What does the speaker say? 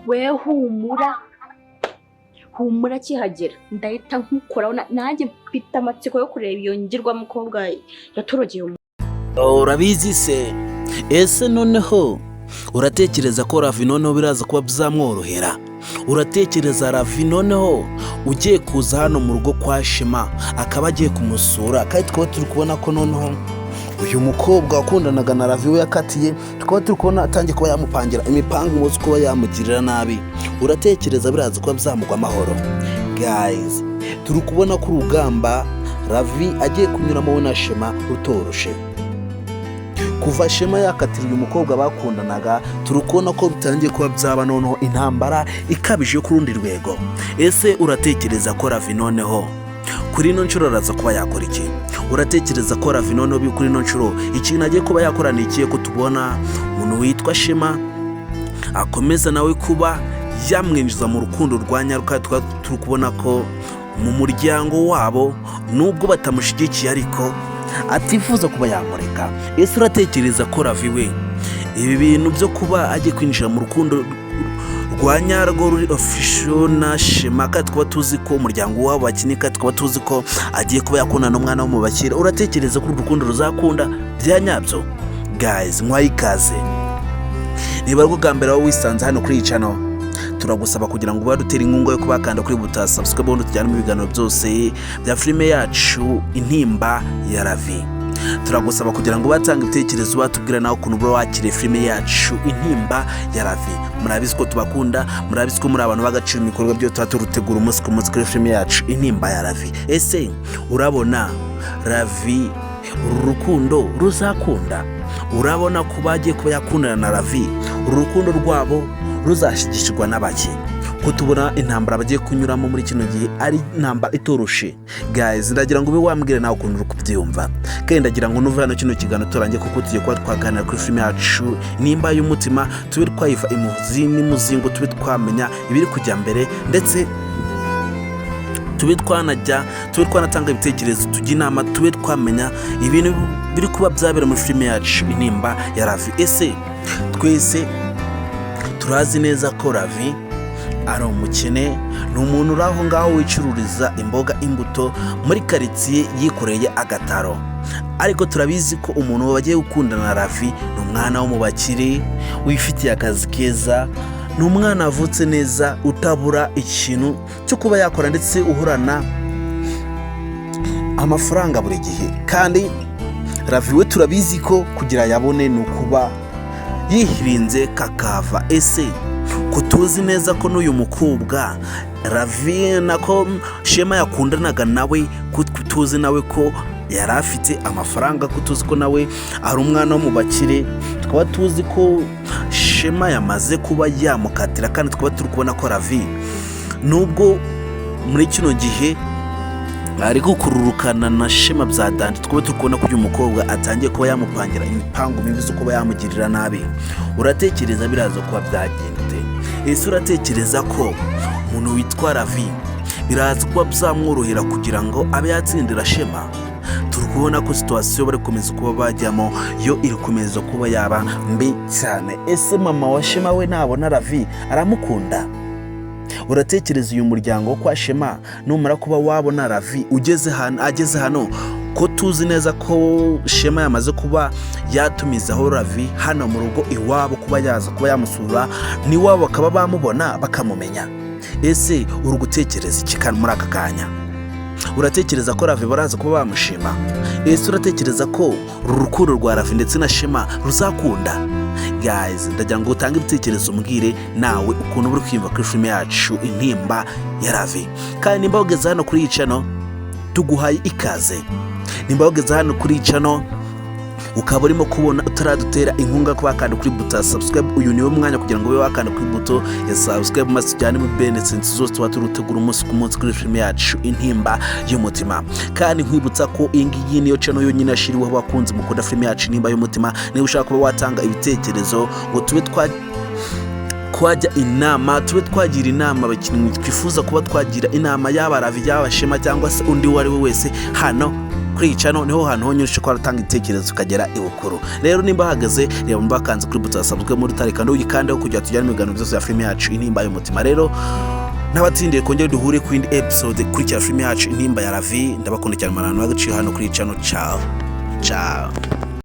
we humura kihagera ndahita nkukora nanjye mfite amatsiko yo kureba iyo ngirwa mukobwa yatorogeye. Urabizi se ese noneho uratekereza ko Ravi noneho biraza kuba byamworohera? Uratekereza Ravi noneho ugiye kuza hano mu rugo kwa Shema akaba agiye kumusura, kandi twaba turi kubona ko noneho uyu mukobwa wakundanaga na Ravi we yakatiye, twaba turi kubona atangiye kuba yamupangira imipango umunsi kuba yamugirira nabi. Uratekereza biraza kuba byamugwa amahoro? Guys, turi kubona ko urugamba Ravi agiye kunyuramo na Shema rutoroshe. Kuva Shema yakatira uyu mukobwa bakundanaga, turukubona ko bitangiye kuba byaba noneho intambara ikabije ku rundi rwego. Ese uratekereza ko Ravi noneho kuri ino nshuro araza kuba yakora iki? Uratekereza ko Ravi noneho kuri ino nshuro ikintu agiye kuba yakoranikiye ko tubona umuntu witwa Shema akomeza nawe kuba yamwinjiza mu rukundo rwa nyaruka? Turi kubona ko mu muryango wabo nubwo batamushigikiye ariko atifuza kuba yamureka. Ese uratekereza ko Ravi we ibi bintu byo kuba agiye kwinjira mu rukundo rwa nyarwo ruri official na Shema, kandi twaba tuzi ko umuryango wabo bakinika, twaba tuzi ko agiye kuba yakundana n'umwana wo mu bakira, uratekereza ko urukundo ruzakunda bya nyabyo? Guys, mwayikaze. Niba rwo gambera wowe wisanze hano kuri channel, turagusaba kugira ngo badutera inkunga yo kubakanda kuri buta subscribe ubundi tujyane mu biganiro byose bya filime yacu Intimba ya Ravi. Turagusaba kugira ngo batanga ibitekerezo batubwira nawe ukuntu bro wakire filime yacu Intimba ya Ravi. Murabizi ko tubakunda, murabizi ko muri abantu bagacira imikorwa byo turutegura umunsi ku munsi kuri filime yacu Intimba ya Ravi. Ese urabona Ravi urukundo ruzakunda? Urabona ko bagiye kuba yakundana na Ravi urukundo rwabo ruzashigishirwa n'abaki? Ko tubona intambara bagiye kunyuramo muri kino gihe ari intambara itoroshe. Guys, ndagira ngo ube wambwire nawe ukuntu uri kubyumva, kandi ndagira ngo nuve hano kino kiganiro turangiye kuko tugiye kuba twaganira kuri filime yacu Nimba y'umutima, tube twayiva imuzi n'imuzingo, tube twamenya ibiri kujya mbere, ndetse tube twanatanga ibitekerezo, tujya inama, tube twamenya ibintu biri kuba byabera muri filime yacu Intimba ya Ravi. Ese twese turazi neza ko Ravi ari umukene, ni umuntu uraho ngaho wicururiza imboga imbuto muri karitsiye yikoreye agataro, ariko turabizi ko umuntu wagiye gukundana na Ravi ni umwana wo mu bakire wifitiye akazi keza, ni umwana avutse neza utabura ikintu cyo kuba yakora, ndetse uhorana amafaranga buri gihe. Kandi Ravi we turabizi ko kugira yabone ni ukuba yihirinze kakava. Ese ko tuzi neza ko n'uyu mukobwa Ravi nako Shema yakundanaga nawe, ko tuzi nawe ko yari afite amafaranga, ko tuzi ko nawe ari umwana wo mu bakire, twaba tuzi ko Shema yamaze kuba yamukatira, kandi twaba turi kubona ko Ravi nubwo muri kino gihe ari gukururukana na Shema bya dandi, twaba turi kubona ko uyu mukobwa atangiye kuba yamupangira imipango mibi zo kuba yamugirira nabi. Uratekereza biraza kuba byagende? Ese uratekereza ko umuntu witwa Ravi biraza kuba byamworohera kugira ngo abe yatsindira Shema? Turi kubona ko situation bari komeza kuba bajyamo yo iri komeza kuba yaba mbi cyane. Ese mama wa Shema we nabona Ravi aramukunda? Uratekereza uyu muryango kwa Shema numara kuba wabona Ravi ageze hano, ko tuzi neza ko Shema yamaze kuba yatumizaho Ravi hano mu rugo iwabo kuba yaza kuba yamusura, ni wabo bakaba bamubona bakamumenya. Ese uri gutekereza iki kandi muri aka kanya? Uratekereza ko Ravi baraza kuba bamushima? Ese uratekereza ko urukundo rwa Ravi ndetse na Shema ruzakunda? Guys, ndagira ngo utange ibitekerezo mbwire nawe ukuntu uri kwimva kuri filime yacu Intimba ya Ravi. Kandi nimba wageze hano kuri iyi channel, tuguhaye ikaze. Nimba wageze hano kuri iyi channel ukaba urimo kubona utaradutera inkunga ko wakanda kuri buta subscribe, uyu niwe mwanya kugira ngo ube wakanda kuri buto ya subscribe, maze tujyane mu benefits zose tuba turutegura umunsi ku munsi kuri filime yacu Intimba y'umutima. Kandi nkwibutsa ko iyi ngiyi niyo channel yonyine yashiriweho abakunzi mukunda filime yacu Intimba y'umutima. Niba ushaka kuba watanga ibitekerezo ngo tube twajya inama, tube twagira inama abakinnyi twifuza kuba twagira inama, yaba Ravi yaba Shema cyangwa se undi wari we wese hano kuri iyi channel niho hantu honyine ushobora gutanga ibitekerezo ukagera ibukuru. Rero nimba hagaze reba mbakanze kuri buto subscribe muri tarika ndo uyikandeho kugira tujyane imigano byose ya filime yacu Intimba y'umutima. Rero n'abatsindiye kongera duhure ku indi episode kuri cya filime yacu Intimba ya Ravi. Ndabakunda cyane marano w'agaciro hano kuri channel. Ciao.